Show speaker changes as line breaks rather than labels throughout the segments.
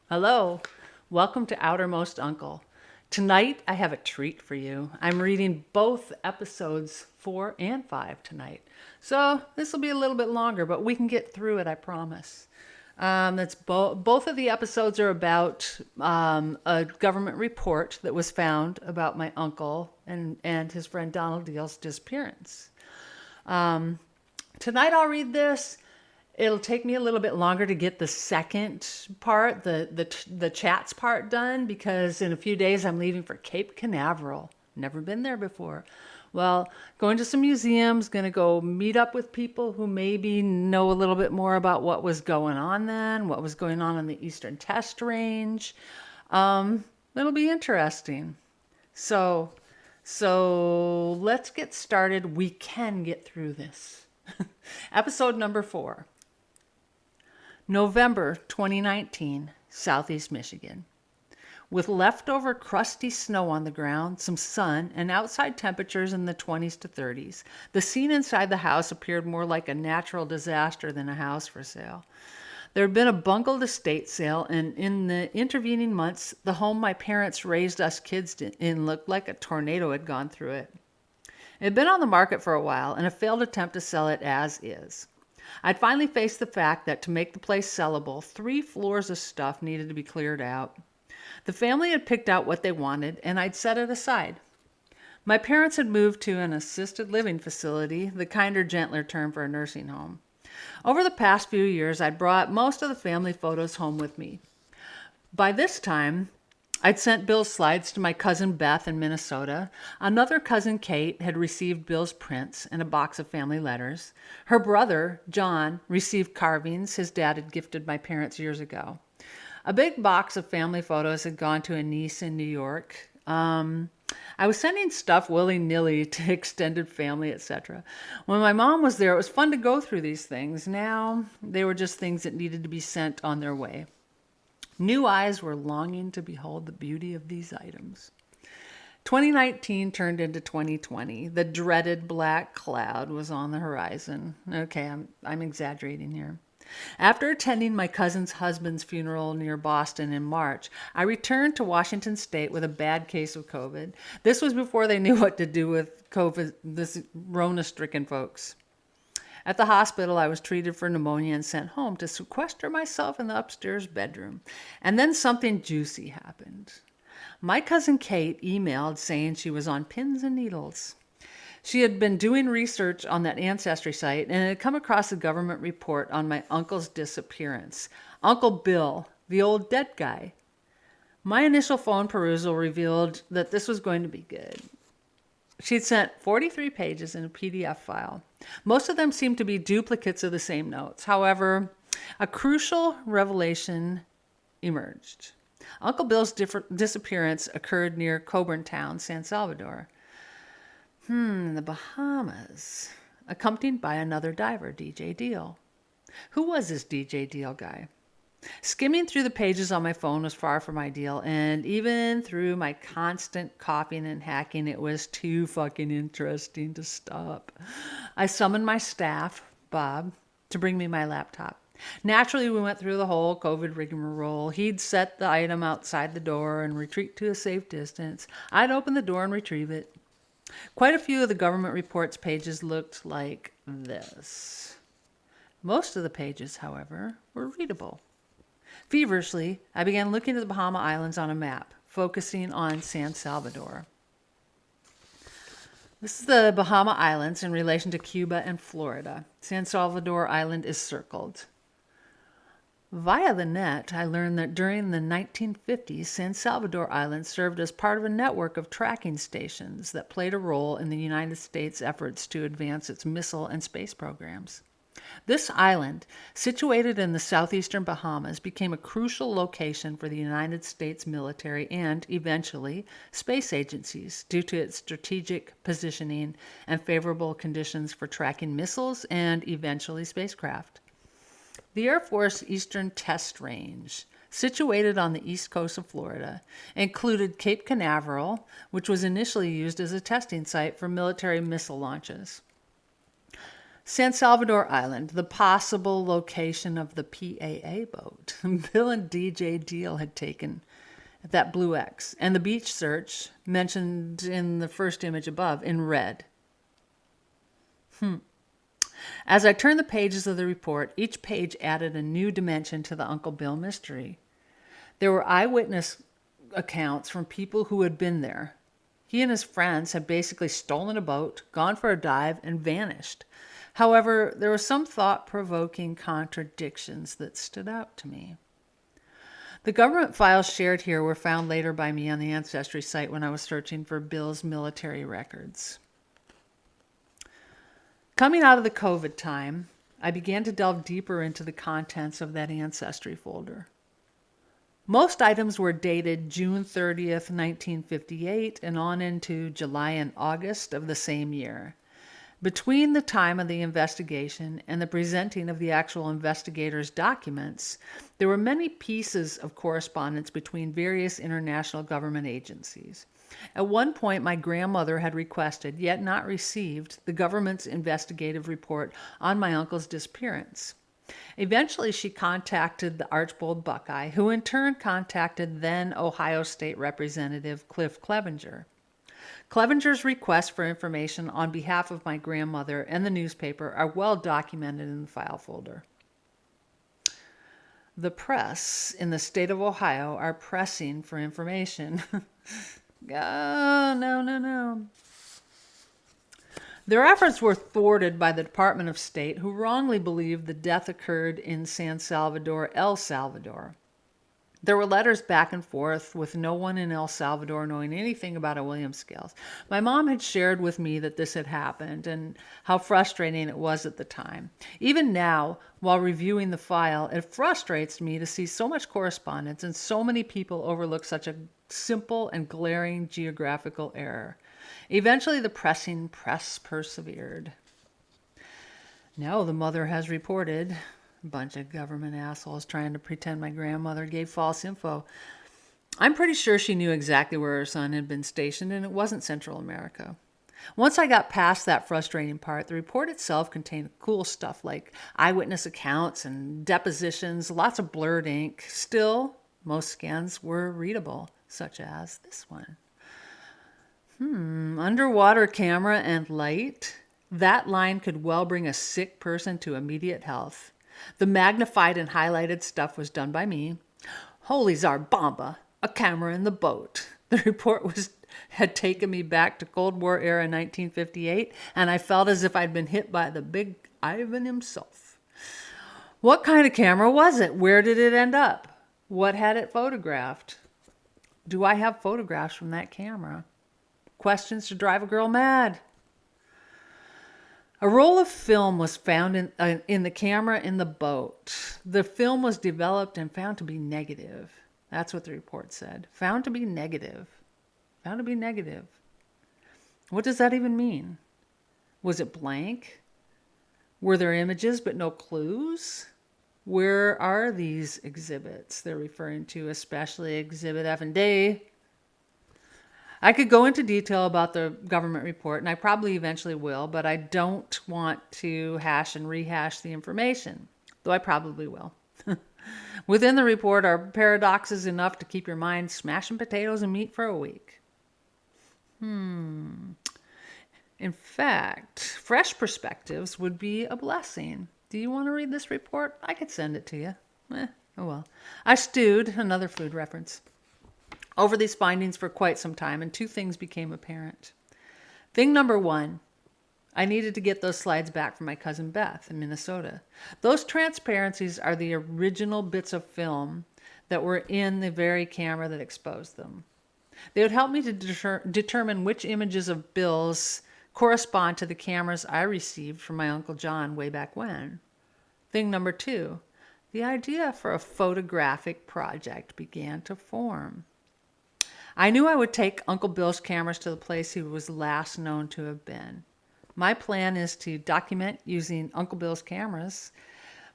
Hello, welcome to Outermost Uncle. Tonight I have a treat for you. I'm reading both episodes 4 and 5 tonight. So this will be a little bit longer, but we can get through it, I promise. Both of the episodes are about a government report that was found about my uncle and his friend Donald Deal's disappearance. Tonight I'll read this. It'll take me a little bit longer to get the second part, the chats part done, because in a few days I'm leaving for Cape Canaveral. Never been there before. Well, going to some museums, going to go meet up with people who maybe know a little bit more about what was going on then, what was going on in the Eastern Test Range. It'll be interesting. So, so let's get started. We can get through this. Episode number 4. November 2019, Southeast Michigan. With leftover crusty snow on the ground, some sun, and outside temperatures in the 20s to 30s, the scene inside the house appeared more like a natural disaster than a house for sale. There had been a bungled estate sale, and in the intervening months, the home my parents raised us kids in looked like a tornado had gone through it. It had been on the market for a while, and a failed attempt to sell it as is. I'd finally faced the fact that to make the place sellable, 3 floors of stuff needed to be cleared out. The family had picked out what they wanted, and I'd set it aside. My parents had moved to an assisted living facility, the kinder, gentler term for a nursing home. Over the past few years, I'd brought most of the family photos home with me. By this time, I'd sent Bill's slides to my cousin Beth in Minnesota. Another cousin, Kate, had received Bill's prints and a box of family letters. Her brother, John, received carvings his dad had gifted my parents years ago. A big box of family photos had gone to a niece in New York. I was sending stuff willy-nilly to extended family, etc. When my mom was there, it was fun to go through these things. Now, they were just things that needed to be sent on their way. New eyes were longing to behold the beauty of these items. 2019 turned into 2020. The dreaded black cloud was on the horizon. Okay, I'm exaggerating here. After attending my cousin's husband's funeral near Boston in March, I returned to Washington State with a bad case of COVID. This was before they knew what to do with COVID, this Rona-stricken folks. At the hospital, I was treated for pneumonia and sent home to sequester myself in the upstairs bedroom. And then something juicy happened. My cousin Kate emailed saying she was on pins and needles. She had been doing research on that ancestry site and had come across a government report on my uncle's disappearance. Uncle Bill, the old dead guy. My initial phone perusal revealed that this was going to be good. She'd sent 43 pages in a PDF file. Most of them seemed to be duplicates of the same notes. However, a crucial revelation emerged. Uncle Bill's disappearance occurred near Coburn Town, San Salvador. The Bahamas, accompanied by another diver, DJ Deal. Who was this DJ Deal guy? Skimming through the pages on my phone was far from ideal, and even through my constant copying and hacking, it was too fucking interesting to stop. I summoned my staff, Bob, to bring me my laptop. Naturally, we went through the whole COVID rigmarole. He'd set the item outside the door and retreat to a safe distance. I'd open the door and retrieve it. Quite a few of the government reports pages looked like this. Most of the pages, however, were readable. Feverishly, I began looking at the Bahama Islands on a map, focusing on San Salvador. This is the Bahama Islands in relation to Cuba and Florida. San Salvador Island is circled. Via the net, I learned that during the 1950s, San Salvador Island served as part of a network of tracking stations that played a role in the United States' efforts to advance its missile and space programs. This island, situated in the southeastern Bahamas, became a crucial location for the United States military and, eventually, space agencies due to its strategic positioning and favorable conditions for tracking missiles and, eventually, spacecraft. The Air Force Eastern Test Range, situated on the east coast of Florida, included Cape Canaveral, which was initially used as a testing site for military missile launches. San Salvador Island, the possible location of the PAA boat Bill and DJ Deal had taken at that blue X, and the beach search mentioned in the first image above in red. As I turned the pages of the report, each page added a new dimension to the Uncle Bill mystery. There were eyewitness accounts from people who had been there. He and his friends had basically stolen a boat, gone for a dive, and vanished. However, there were some thought-provoking contradictions that stood out to me. The government files shared here were found later by me on the Ancestry site when I was searching for Bill's military records. Coming out of the COVID time, I began to delve deeper into the contents of that Ancestry folder. Most items were dated June 30th, 1958, and on into July and August of the same year. Between the time of the investigation and the presenting of the actual investigators' documents, there were many pieces of correspondence between various international government agencies. At one point, my grandmother had requested, yet not received, the government's investigative report on my uncle's disappearance. Eventually, she contacted the Archbold Buckeye, who in turn contacted then Ohio State Representative Cliff Clevenger. Clevenger's requests for information on behalf of my grandmother and the newspaper are well documented in the file folder. The press in the state of Ohio are pressing for information. Oh, no. Their efforts were thwarted by the Department of State, who wrongly believed the death occurred in San Salvador, El Salvador. There were letters back and forth with no one in El Salvador knowing anything about a Williams scales. My mom had shared with me that this had happened and how frustrating it was at the time. Even now, while reviewing the file, it frustrates me to see so much correspondence and so many people overlook such a simple and glaring geographical error. Eventually, the pressing press persevered. Now the mother has reported. A bunch of government assholes trying to pretend my grandmother gave false info. I'm pretty sure she knew exactly where her son had been stationed, and it wasn't Central America. Once I got past that frustrating part, the report itself contained cool stuff like eyewitness accounts and depositions, lots of blurred ink. Still, most scans were readable, such as this one. Underwater camera and light. That line could well bring a sick person to immediate health. The magnified and highlighted stuff was done by me. Holy Zarbamba, a camera in the boat. The report had taken me back to Cold War era 1958, and I felt as if I'd been hit by the big Ivan himself. What kind of camera was it? Where did it end up? What had it photographed? Do I have photographs from that camera? Questions to drive a girl mad. A roll of film was found in the camera in the boat. The film was developed and found to be negative. That's what the report said. Found to be negative. Found to be negative. What does that even mean? Was it blank? Were there images but no clues? Where are these exhibits they're referring to, especially Exhibit F and D? I could go into detail about the government report, and I probably eventually will, but I don't want to hash and rehash the information, though I probably will. Within the report are paradoxes enough to keep your mind smashing potatoes and meat for a week. In fact, fresh perspectives would be a blessing. Do you want to read this report? I could send it to you. Oh well. I stewed, another food reference, over these findings for quite some time, and two things became apparent. Thing number one, I needed to get those slides back from my cousin Beth in Minnesota. Those transparencies are the original bits of film that were in the very camera that exposed them. They would help me to determine which images of Bill's correspond to the cameras I received from my Uncle John way back when. Thing number two, the idea for a photographic project began to form. I knew I would take Uncle Bill's cameras to the place he was last known to have been. My plan is to document using Uncle Bill's cameras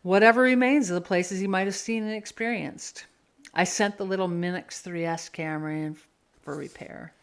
whatever remains of the places he might have seen and experienced. I sent the little Minix 3S camera in for repair.